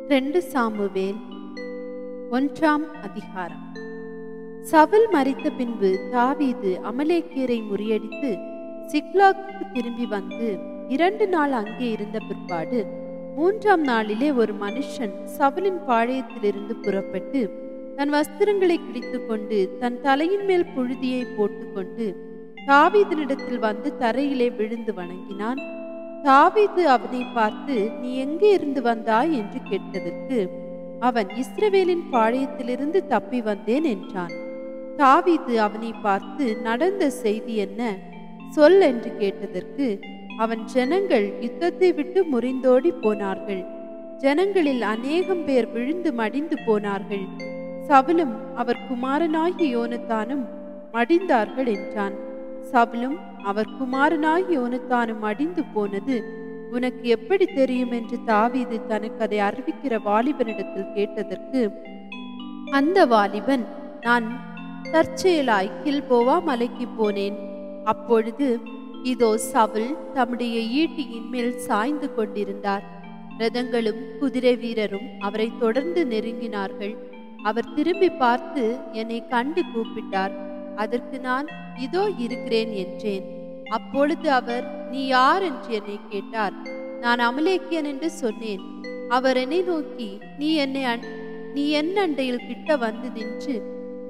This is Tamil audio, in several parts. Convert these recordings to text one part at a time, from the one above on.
2 சாமுவேல் 1ஆம் அதிகாரம். சவுல் மரித்த பின்பு தாவீது அமலேக்கியரை முறியடித்து சிக்லாகுக்கு திரும்பி வந்து 2 நாள் அங்கே இருந்த பிற்பாடு 3ஆம் நாளிலே ஒரு மனுஷன் சவுலின் பாளையத்திலிருந்து புறப்பட்டு தன் வஸ்திரங்களை கிழித்துக்கொண்டு தன் தலையின் மேல் புழுதியை போட்டுக்கொண்டு தாவீதினிடத்தில் வந்து தரையிலே விழுந்து வணங்கினான். தாவீது அவனை பார்த்து, நீ எங்கே இருந்து வந்தாய் என்று கேட்டதற்கு அவன், இஸ்ரவேலின் பாளையத்திலிருந்து தப்பி வந்தேன் என்றான். தாவீது அவனை பார்த்து, நடந்த செய்தி என்ன சொல் என்று கேட்டதற்கு அவன், ஜனங்கள் யுத்தத்தை விட்டு முறிந்தோடி போனார்கள். ஜனங்களில் அநேகம் பேர் விழுந்து மடிந்து போனார்கள். சவுலும் அவர் குமாரனாகி யோனத்தானும் மடிந்தார்கள் என்றான். சவுலும் அவர் குமாரனாகி யோனத்தானும் அடிந்து போனது உனக்கு எப்படி தெரியும் என்று தாவீது தனக்கு அதை அறிவிக்கிற வாலிபனிடத்தில் கேட்டதற்கு அந்த வாலிபன், நான் தற்செயலாய் கில்போவா மலைக்கு போனேன். அப்பொழுது இதோ சவுல் தம்முடைய ஈட்டியின் மேல் சாய்ந்து கொண்டிருந்தார். இரதங்களும் குதிரை வீரரும் அவரை தொடர்ந்து நெருங்கினார்கள். அவர் திரும்பி பார்த்து என்னை கண்டு கூப்பிட்டார். அதற்கு நான், இதோ இருக்கிறேன் என்றேன். அப்பொழுது அவர், நீ யார் என்று என்னை கேட்டார். நான் அமலேக்கியன் என்று சொன்னேன். அவர் என்னை நோக்கி, நீ என் அண்டையில் கிட்ட வந்து நின்று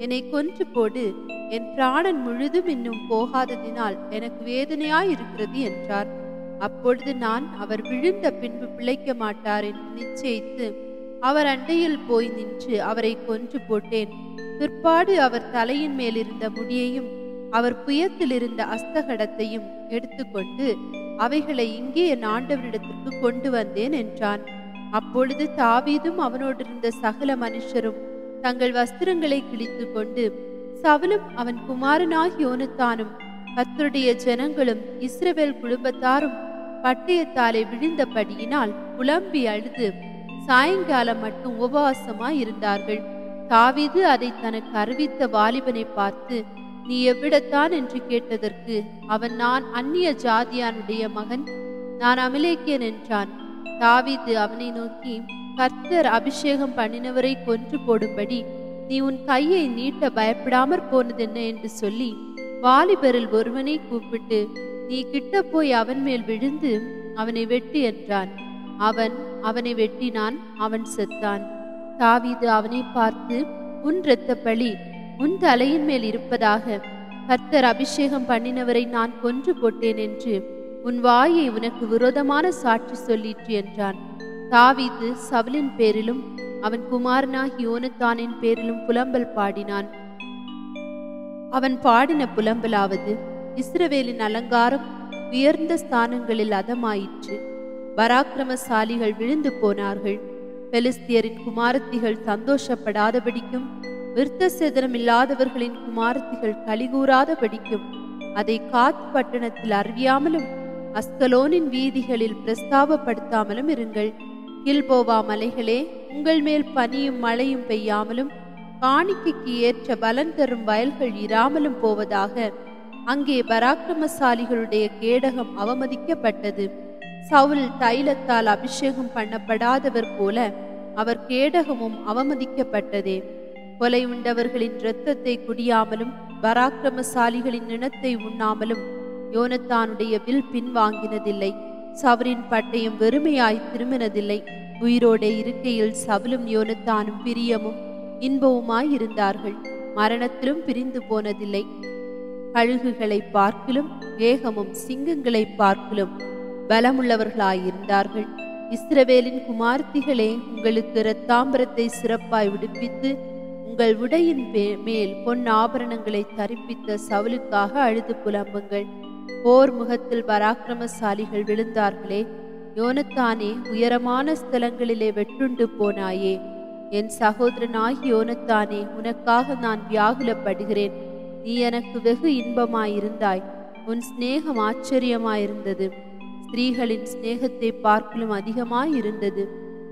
என்னை கொன்று போடு, என் பிராணன் முழுதும் இன்னும் போகாததினால் எனக்கு வேதனையாயிருக்கிறது என்றார். அப்பொழுது நான், அவர் விழுந்த பின்பு பிழைக்க மாட்டார் என்று நிச்சயித்து அவர் அண்டையில் போய் நின்று அவரை கொன்று போட்டேன். பிற்பாடு அவர் தலையின் மேல் இருந்த முடியையும் அவர் புயத்தில் இருந்த அஸ்தகடத்தையும் எடுத்துக்கொண்டு அவைகளை இங்கே என் ஆண்டவரிடத்திற்கு கொண்டு வந்தேன் என்றான். அப்பொழுது தாவீதும் அவனோடு இருந்த சகல மனுஷரும் தங்கள் வஸ்திரங்களை கிழித்து கொண்டு, சவுலும் அவன் குமாரனாகி யோனத்தானும் கர்த்தருடைய ஜனங்களும் இஸ்ரவேல் குடும்பத்தாரும் பட்டயத்தாலே விழுந்தபடியினால் புலம்பி அழுது சாயங்காலம் மட்டும் உபவாசமாய் இருந்தார்கள். தாவீது அதை தனக்கு அறிவித்த வாலிபனை பார்த்து, நீ எவ்விடத்தான் என்று கேட்டதற்கு அவன், நான் அந்நிய ஜாதியானுடைய மகன், நான் அமலேக்கியன் என்றான். தாவீது அவனை நோக்கி, கர்த்தர் அபிஷேகம் பண்ணினவரை கொன்று போடும்படி நீ உன் கையை நீட்ட பயப்படாமற் போனதென்ன என்று சொல்லி வாலிபரில் ஒருவனை கூப்பிட்டு, நீ கிட்ட போய் அவன் மேல் விழுந்து அவனை வெட்டு என்றான். அவன் அவனை வெட்டினான். அவன் செத்தான். தாவீது அவனை பார்த்து, உன் இரத்த பழி உன் தலையின் மேல் இருப்பதாக. கர்த்தர் அபிஷேகம் பண்ணினவரை நான் கொன்று போட்டேன் என்று உன் வாயை உனக்கு விரோதமான சாட்சி சொல்லிற்று என்றான். தாவீது சவுலின் பேரிலும் அவன் குமாரனாகி யோனத்தானின் பேரிலும் புலம்பல் பாடினான். அவன் பாடின புலம்பலாவது, இஸ்ரவேலின் அலங்காரம் உயர்ந்த ஸ்தானங்களில் அதமாயிற்று. பராக்கிரமசாலிகள் விழுந்து போனார்கள். பெலிஸ்தியரின் குமாரத்திகள் சந்தோஷப்படாதபடிக்கும் விருத்த சேதனம் இல்லாதவர்களின் குமாரத்திகள் கலிகூறாதபடிக்கும் அதை காத் பட்டணத்தில் அறியாமலும் அஸ்கலோனின் வீதிகளில் பிரஸ்தாபப்படுத்தாமலும் இருங்கள். கில்போவா மலைகளே, உங்கள் மேல் பனியும் மழையும் பெய்யாமலும் காணிக்கைக்கு ஏற்ற பலன் தரும் வயல்கள் இராமலும் போவதாக. அங்கே பராக்கிரமசாலிகளுடைய கேடகம் அவமதிக்கப்பட்டது. சவுல் தைலத்தால் அபிஷேகம் பண்ணப்படாதவர் போல அவர் கேடகமும் அவமதிக்கப்பட்டதே. கொலை உண்டவர்களின் இரத்தத்தை குடியாமலும் பராக்கிரமசாலிகளின் நிணத்தை உண்ணாமலும் யோனத்தானுடைய வில் பின்வாங்கினதில்லை. சவுலின் பட்டயம் வெறுமையாய் திரும்பினதில்லை. உயிரோட இருக்கையில் சவுலும் யோனத்தானும் பிரியமும் இன்பவுமாய் இருந்தார்கள். மரணத்திலும் பிரிந்து போனதில்லை. கழுகுகளை பார்க்கிலும் வேகமும் சிங்கங்களை பார்க்கிலும் பலமுள்ளவர்களாயிருந்தார்கள். இஸ்ரவேலின் குமார்த்திகளே, உங்களுக்கு இரத்தாம்பரத்தை சிறப்பாய் உடுப்பித்து உங்கள் உடையின் மேல் பொன் ஆபரணங்களை தரிப்பித்த சவுலுக்காக அழுது புலம்புங்கள். போர் முகத்தில் பராக்கிரமசாலிகள் விழுந்தார்களே. யோனத்தானே, உயரமான ஸ்தலங்களிலே வெட்டுண்டு போனாயே. என் சகோதரனாகி யோனத்தானே, உனக்காக நான் வியாகுலப்படுகிறேன். நீ எனக்கு வெகு இன்பமாயிருந்தாய். உன் சிநேகம் ஆச்சரியமாயிருந்தது. ஸ்திரீகளின் சிநேகத்தை பார்க்கலும் அதிகமாயிருந்தது.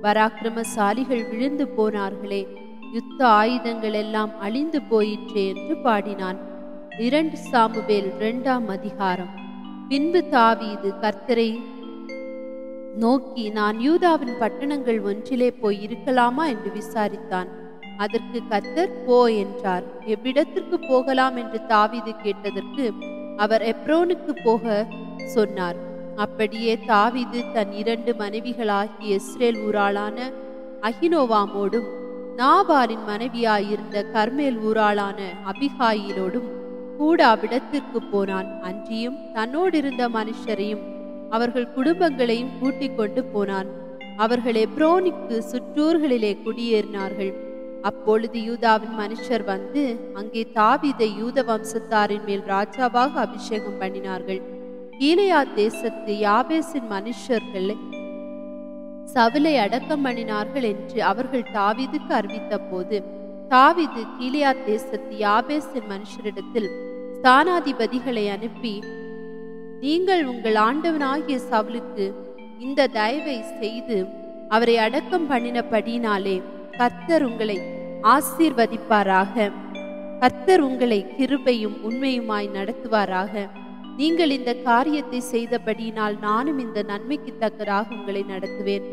பராக்கிரமசாலிகள் விழுந்து போனார்களே. யுத்த ஆயுதங்கள் எல்லாம் அழிந்து போயிற்றே என்று பாடினான். 2 சாமுவேல் 2ஆம் அதிகாரம். பின்பு தாவீது கர்த்தரை நோக்கி, நான் யூதாவின் பட்டணங்கள் ஒன்றிலே போய் இருக்கலாமா என்று விசாரித்தான். அதற்கு கர்த்தர், போ என்றார். எவ்விடத்திற்கு போகலாம் என்று தாவீது கேட்டதற்கு அவர் எப்ரோனுக்கு போக சொன்னார். அப்படியே தாவீது தன் 2 மனைவிகளாகிய இஸ்ரேல் ஊராளான அகினோவாமோடும் நாபாலின் மனைவியாயிருந்த கர்மேல் ஊராளான அபிகாயிலோடும் கூட அவ்விடத்திற்கு போனான். அன்றியும் தன்னோடிருந்த மனுஷரையும் அவர்கள் குடும்பங்களையும் கூட்டிக் கொண்டு போனான். அவர்கள் எப்ரோனுக்கு சுற்றூர்களிலே குடியேறினார்கள். அப்பொழுது யூதாவின் மனுஷர் வந்து அங்கே தாவீதை யூத வம்சத்தாரின் மேல் ராஜாவாக அபிஷேகம் பண்ணினார்கள். கீலேயாத் தேசத்து யாபேசின் மனுஷர்கள் சவுலை அடக்கம் பண்ணினார்கள் என்று அவர்கள் தாவீதுக்கு அறிவித்த போது, தாவீது கீலேயாத் தேசத்து யாபேசின் மனுஷரிடத்தில் ஸ்தானாதிபதிகளை அனுப்பி, நீங்கள் உங்கள் ஆண்டவனாகிய சவுலுக்கு இந்த தயவை செய்து அவரை அடக்கம் பண்ணினபடினாலே கர்த்தர் உங்களை ஆசீர்வதிப்பாராக. கர்த்தர் உங்களை கிருபையும் உண்மையுமாய் நடத்துவாராக. நீங்கள் இந்த காரியத்தை செய்தபடியினால் நானும் இந்த நன்மைக்கு தக்கதாக உங்களை நடத்துவேன்.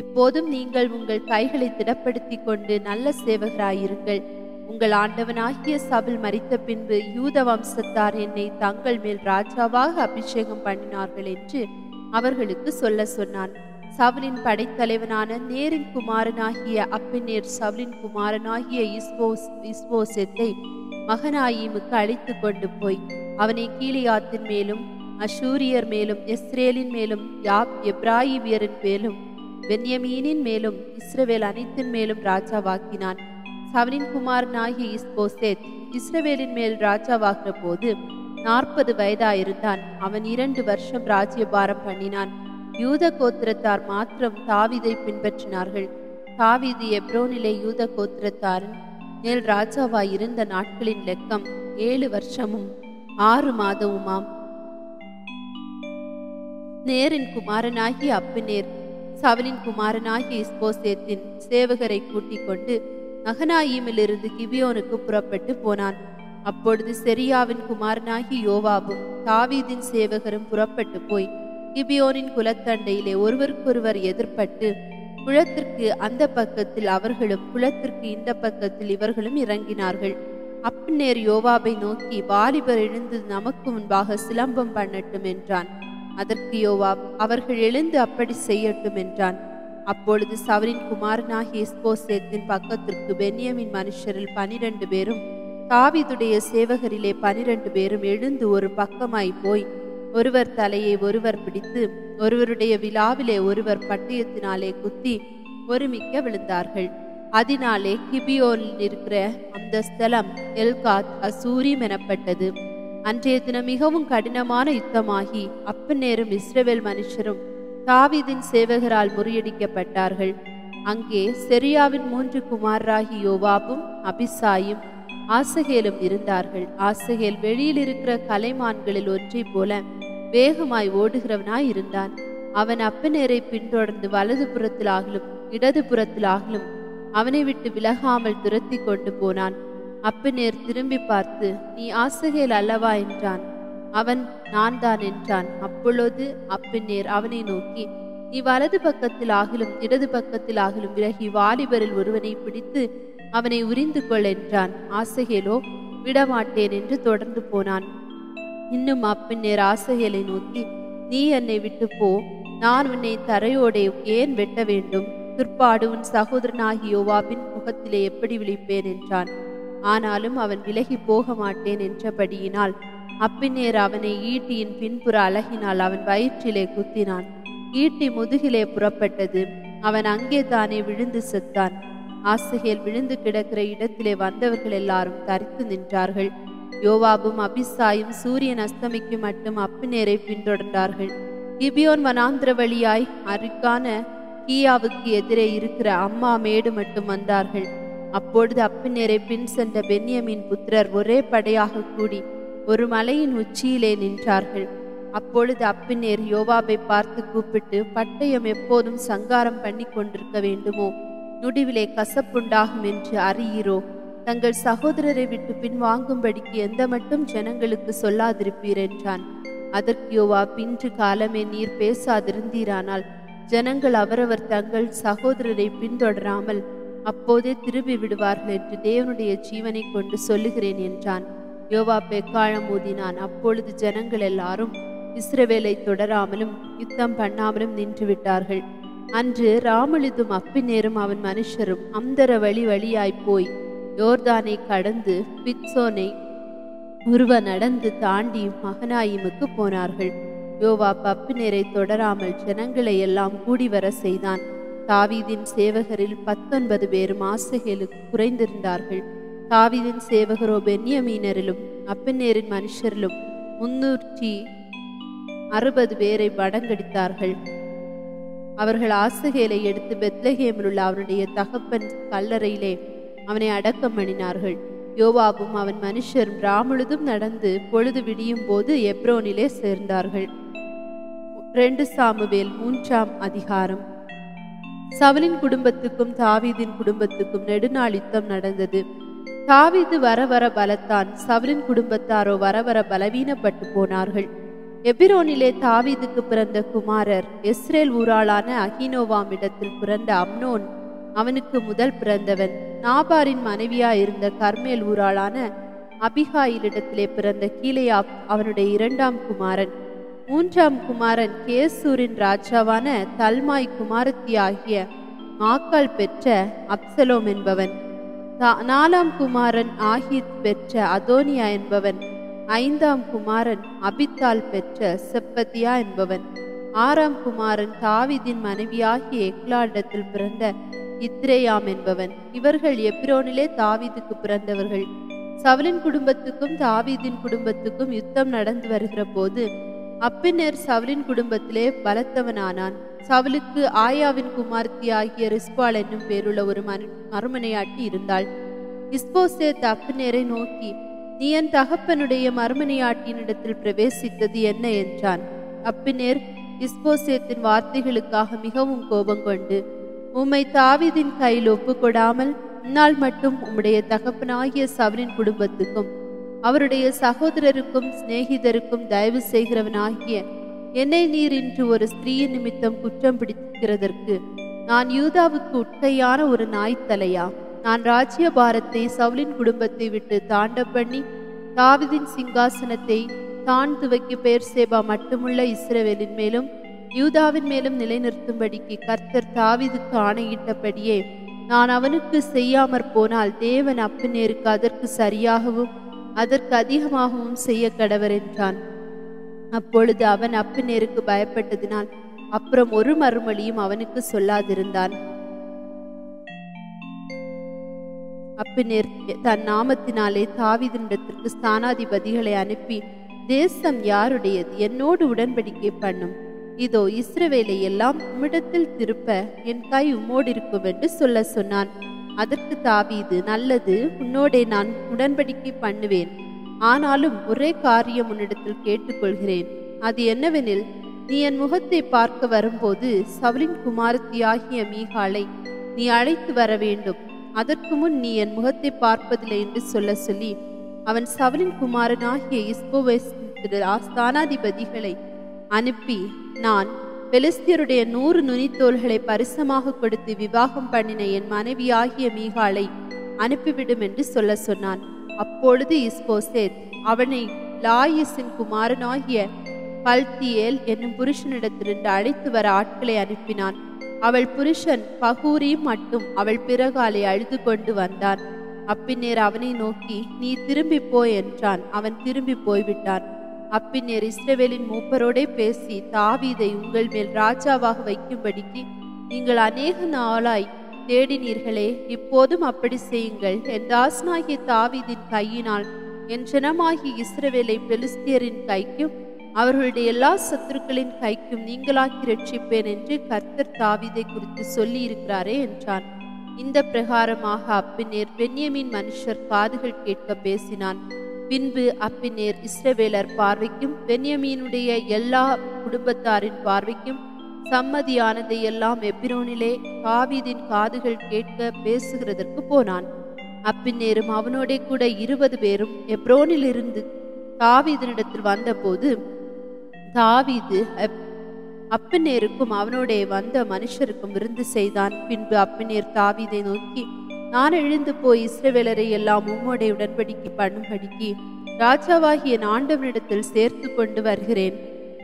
இப்போதும் நீங்கள் உங்கள் கைகளை திடப்படுத்தி கொண்டு நல்ல சேவகராயிருங்கள். உங்கள் ஆண்டவனாகிய சவுல் மரித்த பின்பு யூத வம்சத்தார் என்னை தங்கள் மேல் ராஜாவாக அபிஷேகம் பண்ணினார்கள் என்று அவர்களுக்கு சொல்ல சொன்னான். சவுலின் படைத்தலைவனான நேரின் குமாரனாகிய அப்பினேர் சவுலின் குமாரனாகிய இஸ்போசேத்தை மகனாயீமுக்கு அழைத்து கொண்டு போய் அவனை கீலேயாத்தின் மேலும் அஷூரியர் மேலும் இஸ்ரேலின் மேலும் எப்ராயிமியரின் மேலும் பென்யமீனின் மேலும் இஸ்ரவேல் அனைத்தின் மேலும் ராஜாவாக்கினான். சவுலின் குமாரனாகிய இஸ்போசேத் இஸ்ரவேலின் மேல் ராஜாவாகிற போது 40 வயதாயிருந்தான். அவன் 2 வருஷம் ராஜ்யபாரம் பண்ணினான். யூத கோத்திரத்தார் மாத்திரம் தாவீதை பின்பற்றினார்கள். தாவீது எப்ரோனிலே யூத கோத்திரத்தாரின் மேல் ராஜாவாய் இருந்த நாட்களின் லெக்கம் 7 வருஷமும் 6 மாதமுமாம். நேரின் குமாரனாகிய அப்பினேர் சவுலின் குமாரனாகிய இஸ்போசேத்தின் சேவகரை கூட்டிக் கொண்டு மகனாயீமிலிருந்து கிபியோனுக்கு புறப்பட்டு போனான். அப்பொழுது செரியாவின் குமாரனாகிய யோவாபும் தாவீதின் சேவகரும் புறப்பட்டு போய் கிபியோனின் குலத்தண்டையிலே ஒருவருக்கொருவர் எதிர்பட்டு குளத்திற்கு அந்த பக்கத்தில் அவர்களும் குளத்திற்கு இந்த பக்கத்தில் இவர்களும் இறங்கினார்கள். அப்னேர் யோவாபை நோக்கி, வாலிபர் எழுந்து நமக்கு முன்பாக சிலம்பம் பண்ணட்டும் என்றான். அதற்கு யோவாப், அவர்கள் எழுந்து அப்படி செய்யட்டும் என்றான். அப்பொழுது சவுலின் குமாரனாகிய இஸ்போசேத்தின் பக்கத்திற்கு பென்யமீன் மனுஷரில் 12 பேரும் தாவீதுடைய சேவகரிலே 12 பேரும் எழுந்து ஒரு பக்கமாய் போய் ஒருவர் தலையை ஒருவர் பிடித்து ஒருவருடைய விலாவிலே ஒருவர் பட்டயத்தினாலே குத்தி ஒருமிக்க விழுந்தார்கள். அதனாலே கிபியோனில் இருக்கிற அந்த ஸ்தலம் எல்காத் அசூரிம் எனப்பட்டது. அன்றைய தினம் மிகவும் கடினமான யுத்தமாகி அப்னேரும் இஸ்ரவேல் மனுஷரும் தாவீதின் சேவகரால் முறியடிக்கப்பட்டார்கள். அங்கே செரியாவின் 3 குமாரராகி யோவாபும் அபிசாயும் ஆசகேலும் இருந்தார்கள். ஆசகேல் வெளியில் இருக்கிற கலைமான்களில் ஒன்றை போல வேகமாய் ஓடுகிறவனாய் இருந்தான். அவன் அப்னேரை பின்தொடர்ந்து வலது புறத்திலாகலும் இடது புறத்திலாகலும் அவனை விட்டு விலகாமல் துரத்தி கொண்டு போனான். அப்னேர் திரும்பி பார்த்து, நீ ஆசகேல் அல்லவா என்றான். அவன், நான் தான் என்றான். அப்பொழுது அப்னேர் அவனை நோக்கி, நீ வலது பக்கத்தில் ஆகிலும் இடது பக்கத்தில் ஆகிலும் விலகி வாலிபரில் ஒருவனை பிடித்து அவனை உரிந்து கொள் என்றான். ஆசகேலோ விடமாட்டேன் என்று தொடர்ந்து போனான். இன்னும் அப்னேர் ஆசகேலை நோக்கி, நீ என்னை விட்டு போ, நான் உன்னை தரையோடே ஏன் வெட்ட வேண்டும்? துர்ப்பாடு உன் சகோதரனாகிய யோவாபின் முகத்திலே எப்படி விழிப்பேன் என்றான். ஆனாலும் அவன் விலகி போக மாட்டேன் என்றபடியினால் அப்னேர் அவனை ஈட்டியின் பின்புற அலகினால் அவன் வயிற்றிலே குத்தினான். ஈட்டி முதுகிலே புறப்பட்டது. அவன் அங்கே தானே விழுந்து செத்தான். ஆசகேல் விழுந்து கிடக்கிற இடத்திலே வந்தவர்கள் எல்லாரும் தரித்து நின்றார்கள். யோவாபும் அபிசாயும் சூரியன் அஸ்தமிக்கு மட்டும் அப்னேரை பின்தொடர்ந்தார்கள். கிபியோன் வனாந்திர வழியாய் அருக்கான கீயாவுக்கு எதிரே இருக்கிற அம்மா மேடு மட்டும் வந்தார்கள். அப்பொழுது அப்னேரை பின் சென்ற பென்யமீன் புத்திரர் ஒரே படையாக கூடி ஒரு மலையின் உச்சியிலே நின்றார்கள். அப்பொழுது அப்னேர் யோவாபை பார்த்து கூப்பிட்டு, பட்டயம் எப்போதும் சங்காரம் பண்ணி கொண்டிருக்க வேண்டுமோ? நுடிவிலே கசப்புண்டாகும் என்று அறியீரோ? தங்கள் சகோதரரை விட்டு பின் வாங்கும்படிக்கு எந்த மட்டும் ஜனங்களுக்கு சொல்லாதிருப்பீர் என்றான். அதற்கு யோவாப், இன்று காலமே நீர் பேசாதிருந்தீரானால் ஜனங்கள் அவரவர் தங்கள் சகோதரரை பின்தொடராமல் அப்போதே திரும்பி விடுவார்கள் என்று தேவனுடைய ஜீவனை கொண்டு சொல்லுகிறேன் என்றான். யோவாப் எக்காளம் ஊதினான். அப்பொழுது ஜனங்கள் எல்லாரும் இஸ்ரவேலை தொடராமலும் யுத்தம் பண்ணாமலும் நின்று விட்டார்கள். அன்று ராமுழுதும் அப்பினேரும் அவன் மனுஷரும் அந்தர வழியாய் போய் யோர்தானை கடந்து பிக்சோனை உருவ நடந்து தாண்டி மகனாயிமுக்கு போனார்கள். யோவாப் அப்பினேரை தொடராமல் ஜனங்களை எல்லாம் கூடி வர செய்தான். தாவீதின் சேவகரில் 19 பேரும் ஆசகேலுக்கு குறைந்திருந்தார்கள். தாவீதின் சேவகரோ பென்யமீனரிலும் அப்பினேரின் மனுஷரிலும் 360 பேரை வடங்கடித்தார்கள். அவர்கள் ஆசகேலை எடுத்து பெத்லகேமில் உள்ள அவனுடைய தகப்பன் கல்லறையிலே அவனை அடக்கம் பண்ணினார்கள். யோவாபும் அவன் மனுஷரும் ராமுழுதும் நடந்து பொழுது விடியும் போது எப்ரோனிலே சேர்ந்தார்கள். 2 சாமுவேல் 3ஆம் அதிகாரம். சவுலின் குடும்பத்துக்கும் தாவீதின் குடும்பத்துக்கும் நெடுநாள் யுத்தம் நடந்தது. தாவீது வர வர பலத்தான், சவுலின் குடும்பத்தாரோ வர வர பலவீனப்பட்டு போனார்கள். எபிரோனிலே தாவீதுக்கு பிறந்த குமாரர் இஸ்ரேல் ஊராளான அகினோவாம் இடத்தில் பிறந்த அம்னோன் அவனுக்கு முதல் பிறந்தவன். நாபாரின் மனைவியாயிருந்த கர்மேல் ஊராளான அபிகாயிலிடத்திலே பிறந்த கீலேயாப் அவனுடைய 2ஆம் குமாரன். 3ஆம் குமாரன் கேசூரின் ராஜாவான தல்மாய் குமாரத்தி ஆகிய மாக்காள் பெற்ற அப்சலோம் என்பவன். 4ஆம் குமாரன் ஆஹித் பெற்ற அதோனியா என்பவன். 5ஆம் குமாரன் அபித்தால் பெற்ற செப்பத்தியா என்பவன். 6ஆம் குமாரன் தாவீதின் மனைவியாகிய எக்லாடத்தில் பிறந்த இத்ரேயாம் என்பவன். இவர்கள் எப்ரோனிலே தாவீதுக்கு பிறந்தவர்கள். சவுலின் குடும்பத்துக்கும் தாவீதின் குடும்பத்துக்கும் யுத்தம் நடந்து வருகிற போது அப்பினேர் சவுலின் குடும்பத்திலே பலத்தவனானான். சவுலுக்கு ஆயாவின் குமார்த்தி ஆகிய ரிஸ்பாள் என்னும் பேருள்ள ஒரு மறுமனையாட்டி இருந்தாள். இஸ்போசேத் அப்பினேரை நோக்கி, நீ என் தகப்பனுடைய மறுமனையாட்டியினிடத்தில் பிரவேசித்தது என்ன என்றான். அப்பினேர் இஸ்போசேத்தின் வார்த்தைகளுக்காக மிகவும் கோபம் கொண்டு, உம்மை தாவீதின் கையில் ஒப்புக்கொடாமல் இந்நாள் மட்டும் உம்முடைய தகப்பனாகிய சவுலின் குடும்பத்துக்கும் அவருடைய சகோதரருக்கும் சிநேகிதருக்கும் தயவு செய்கிறவனாகிய என்னை நீர் இன்று ஒரு ஸ்திரீயின் நிமித்தம் குற்றம் பிடிக்கிறதற்கு நான் யூதாவுக்கு உட்கையான ஒரு நாய்த்தலையா? நான் ராஜ்ய பாரத்தை சவுலின் குடும்பத்தை விட்டு தாண்ட பண்ணி தாவீதின் சிங்காசனத்தை தான் துவக்கி பெயர்சேபா மட்டுமுள்ள இஸ்ரவேலின் மேலும் யூதாவின் மேலும் நிலைநிறுத்தும்படிக்கு கர்த்தர் தாவீதுக்கு ஆணையிட்டபடியே நான் அவனுக்கு செய்யாமற் போனால் தேவன் அப்பினேருக்கு அதற்கு சரியாகவும் அதற்கு அதிகமாகவும் செய்ய கடவர் என்றான். அப்பொழுது அவன் அப்பினேருக்கு பயப்பட்டதினால் அப்புறம் ஒரு மறுமொழியும் அவனுக்கு சொல்லாதிருந்தான். அப்பினேர் தன் நாமத்தினாலே தாவீதினிடத்திற்கு ஸ்தானாதிபதிகளை அனுப்பி, தேசம் யாருடையது? என்னோடு உடன்படிக்கை பண்ணும். இதோ இஸ்ரவேலை எல்லாம் உம்மிடத்தில் திருப்ப என் கை உம்மோடு இருக்கும் என்று சொல்ல சொன்னான். அதற்கு தாவீது, நல்லது, உன்னோடே நான் உடன்படிக்கை பண்ணுவேன். ஆனாலும் ஒரே காரியம் உன்னிடத்தில் கேட்டுக்கொள்கிறேன். அது என்னவெனில், நீ என் முகத்தை பார்க்க வரும்போது சவுலின் குமாரத்தியாகிய மீகாளை நீ அழைத்து வர வேண்டும். அதற்கு முன் நீ என் முகத்தை பார்ப்பதில்லை என்று சொல்ல சொல்லி அவன் சவுலின் குமாரனாகிய இஸ்போசேத்தின் ஸ்தானாதிபதிகளை அனுப்பி, நான் பெலிஸ்தியருடைய 100 நுனித்தோள்களை பரிசமாக கொடுத்து விவாகம் பண்ணின என் மனைவியாகிய மீகாளை அனுப்பிவிடும் என்று சொல்ல சொன்னான். அப்பொழுது இஸ்போசேத் அவனை லாயிசின் குமாரனாகிய பல்தியேல் என்னும் புருஷனிடத்திலிருந்து அழைத்து வர ஆட்களை அனுப்பினான். அவள் புருஷன் பகூரியும் மட்டும் அவள் பிறகாலை அழுது கொண்டு வந்தான். அப்பினேர் அவனை நோக்கி, நீ திரும்பி போய் என்றான். அவன் திரும்பி போய்விட்டான். அப்பினேர் இஸ்ரவேலின் மூப்பரோடே பேசி, தாவீதை உங்கள் மேல் ராஜாவாக வைக்கும்படிக்கு நீங்கள் அநேக நாளாய் தேடினீர்களே, இப்போதும் அப்படி செய்யுங்கள். என் தாசனாகிய தாவீதின் கையினால் என் ஜனமாகிய இஸ்ரவேலை பெலிஸ்தியரின் கைக்கும் அவர்களுடைய எல்லா சத்துருக்களின் கைக்கும் நீங்களாக்கி ரட்சிப்பேன் என்று கர்த்தர் தாவீதை குறித்து சொல்லி இருக்கிறாரே என்றான். இந்த பிரகாரமாக அப்பினேர் பென்யமீன் மனுஷர் காதுகள் கேட்க பேசினான். பின்பு அப்பினேர் இஸ்ரவேலர் பார்வைக்கும் பென்யமீனுடைய எல்லா குடும்பத்தாரின் பார்வைக்கும் சம்மதியானதை எல்லாம் எபிரோனிலே தாவீதின் காதுகள் கேட்க பேசுகிறதற்கு போனான். அப்பினேரும் அவனோட கூட 20 பேரும் எப்ரோனிலிருந்து தாவீதினிடத்தில் வந்தபோது தாவீது அப்னேருக்கும் அவனோடே வந்த மனுஷருக்கும் விருந்து செய்தான். பின்பு அப்னேர் தாவீதை நோக்கி, நான் எழுந்து போய் இஸ்ரவேலரை எல்லாம் உம்மோடே உடன்படிக்கை பண்ணும்படிக்கு ராஜாவாகிய ஆண்டவனிடத்தில் சேர்த்து கொண்டு வருகிறேன்.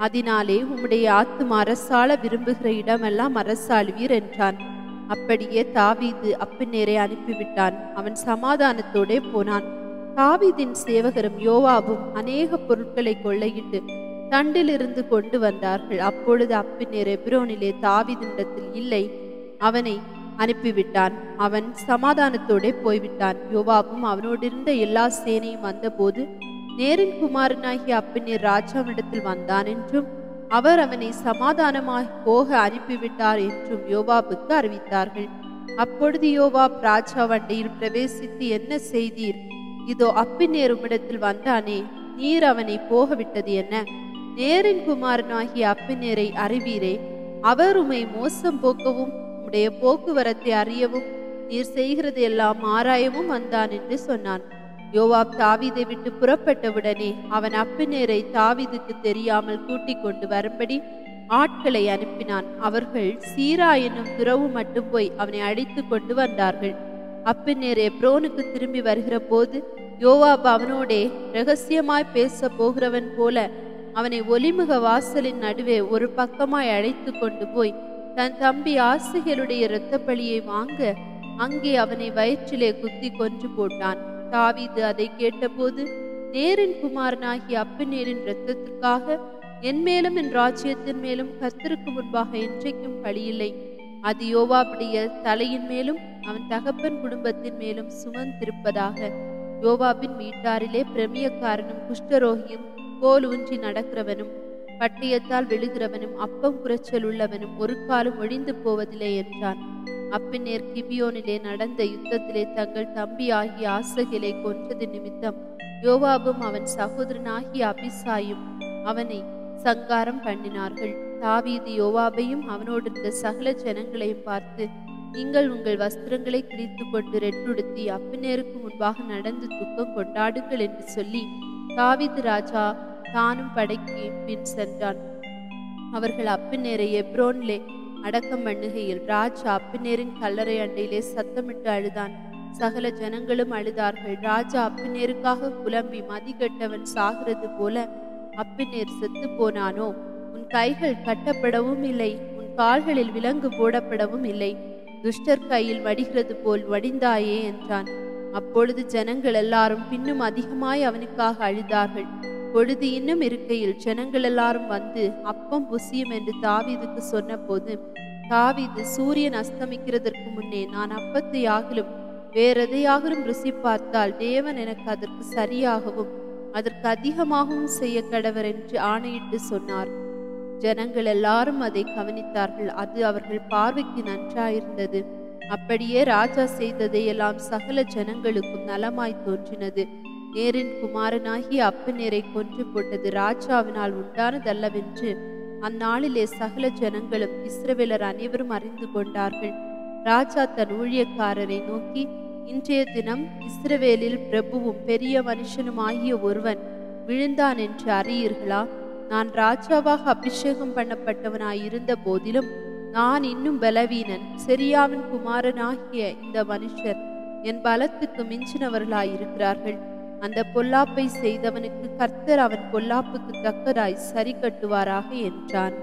அதனாலே உம்முடைய ஆத்துமா அரசாள விரும்புகிற இடமெல்லாம் அரசாளுவீர் என்றான். அப்படியே தாவீது அப்னேரை அனுப்பிவிட்டான். அவன் சமாதானத்தோடே போனான். தாவீதின் சேவகரும் யோவாபும் அநேக பொருட்களை கொள்ளையிட்டு தண்டிலிருந்து கொண்டு வந்தார்கள். அப்பொழுது அப்னேர் எப்ரோனிலே தாவீதினிடத்தில் இல்லை, அவனை அனுப்பிவிட்டான். அவன் சமாதானத்தோடே போய்விட்டான். யோவாபும் அவனோடிருந்த எல்லா சேனையும் வந்தபோது நேரின் குமாரனாகிய அப்னேர் ராஜாவினிடத்தில் வந்தான் என்றும் அவர் அவனை சமாதானமாக போக அனுப்பிவிட்டார் என்றும் யோவாபுக்கு அறிவித்தார்கள். அப்பொழுது யோவாப் ராஜா வண்டையில் பிரவேசித்து, என்ன செய்தீர்? இதோ அப்னேர் உம்மிடத்தில் வந்தானே, நீர் அவனை போகவிட்டது என்ன? நேரின் குமாரனாகிய அப்னேரை அறிவீரே, அவர் உம்மை மோசம் போக்கவும் உம்முடைய போக்குவரத்தை அறியவும் நீர் செய்கிறது எல்லாம் ஆராயவும் வந்தான் என்று சொன்னான். யோவாப் தாவீதை விட்டு புறப்பட்டவுடனே அவன் அப்னேரை தாவீதுக்கு தெரியாமல் கூட்டிக் கொண்டு வரும்படி ஆட்களை அனுப்பினான். அவர்கள் சீரா என்னும் துறவு மட்டும் போய் அவனை அழைத்து கொண்டு வந்தார்கள். அப்னேர் எப்ரோனுக்கு திரும்பி வருகிற போது யோவாப் அவனோடே இரகசியமாய் பேச போகிறவன் போல அவனை ஒலிமுக வாசலின் நடுவே ஒரு பக்கமாய் அழைத்து கொண்டு போய் தன் தம்பி ஆசகேலுடைய இரத்தப்பழியை வாங்க அங்கே அவனை வயிற்றிலே குத்தி கொன்று போட்டான். தாவீது அதை கேட்டபோது, நேரின் குமாரனாகிய அப்னேரின் இரத்தத்திற்காக என் மேலும் என் ராஜ்யத்தின் மேலும் கர்த்தருக்கு முன்பாக என்றைக்கும் பழியில்லை. அது யோவாபுடைய தலையின் மேலும் அவன் தகப்பன் குடும்பத்தின் மேலும் சுமந்திருப்பதாக. யோவாபின் வீட்டாரிலே பிரமியக்காரனும் குஷ்டரோகியும் கோல் ஊன்றி நடக்கிறவனும் பட்டயத்தால் விழுகிறவனும் அப்பம் குறைச்சல் உள்ளவனும் ஒரு காலம் ஒழிந்து போவதில்லை என்றான். அப்னேர் கிபியோனிலே நடந்த யுத்தத்திலே தங்கள் தம்பி ஆகிய ஆசகேலை கொன்றது நிமித்தம் யோவாபும் அவன் சகோதரனாகிய அபிசாயும் அவனை சங்காரம் பண்ணினார்கள். தாவீது யோவாபையும் அவனோடு இருந்த சகல ஜனங்களையும் பார்த்து, நீங்கள் உங்கள் வஸ்திரங்களை கிழித்து கொண்டு ரெட்டுடுத்தி அப்னேருக்கு முன்பாக நடந்து துக்கம் கொண்டாடுங்கள் என்று சொல்லி தாவீது ராஜா தானும் படைக்கு பின் சென்றான். அவர்கள் அப்னேரை எப்ரோனிலே அடக்கம் பண்ணுகையில் ராஜா அப்னேரின் கல்லறை அண்டையிலே சத்தமிட்டு அழுதான். சகல ஜனங்களும் அழுதார்கள். ராஜா அப்னேருக்காக புலம்பி, மதிகெட்டவன் சாகிறது போல அப்னேர் செத்து போனானோ, உன் கைகள் கட்டப்படவும் இல்லை, உன் கால்களில் விலங்கு போடப்படவும் இல்லை, துஷ்டர் கையில் வடிகிறது போல் வடிந்தாயே என்றான். அப்பொழுது ஜனங்கள் எல்லாரும் பின்னும் அதிகமாய் அவனுக்காக அழுதார்கள். பொழுது இன்னும் இருக்கையில் ஜனங்கள் எல்லாரும் வந்து அப்பம் புசியும் என்று தாவீதுக்கு சொன்ன போது, தாவீது, சூரியன் அஸ்தமிக்கிறதற்கு முன்னே நான் அப்பத்தை ஆகிலும் வேறெதையாகிலும் ருசி பார்த்தால் தேவன் எனக்கு அதற்கு சரியாகவும் அதற்கு அதிகமாகவும் செய்ய கடவர் என்று ஆணையிட்டு சொன்னார். ஜனங்கள் எல்லாரும் அதை கவனித்தார்கள். அது அவர்கள் பார்வைக்கு நன்றாயிருந்தது. அப்படியே ராஜா செய்ததை எல்லாம் சகல ஜனங்களுக்கும் நலமாய் தோன்றினது. நேரின் குமாரனாகிய அப்னேரை கொன்று போட்டது ராஜாவினால் உண்டானதல்லவென்று அந்நாளிலே சகல ஜனங்களும் இஸ்ரவேலர் அனைவரும் அறிந்து கொண்டார்கள். ராஜா தன் ஊழியக்காரரை நோக்கி, இன்றைய தினம் இஸ்ரவேலில் பிரபுவும் பெரிய மனுஷனும் ஆகிய ஒருவன் விழுந்தான் என்று அறியீர்களா? நான் ராஜாவாக அபிஷேகம் பண்ணப்பட்டவனாயிருந்த போதிலும் நான் இன்னும் பலவீனன். செரியாவின் குமாரனாகிய இந்த மனுஷர் என் பலத்துக்கு மிஞ்சினவர்களாயிருக்கிறார்கள். அந்த பொல்லாப்பை செய்தவனுக்கு கர்த்தர் அவன் பொல்லாப்புக்கு தக்கதாய் சரி கட்டுவாராக என்றான்.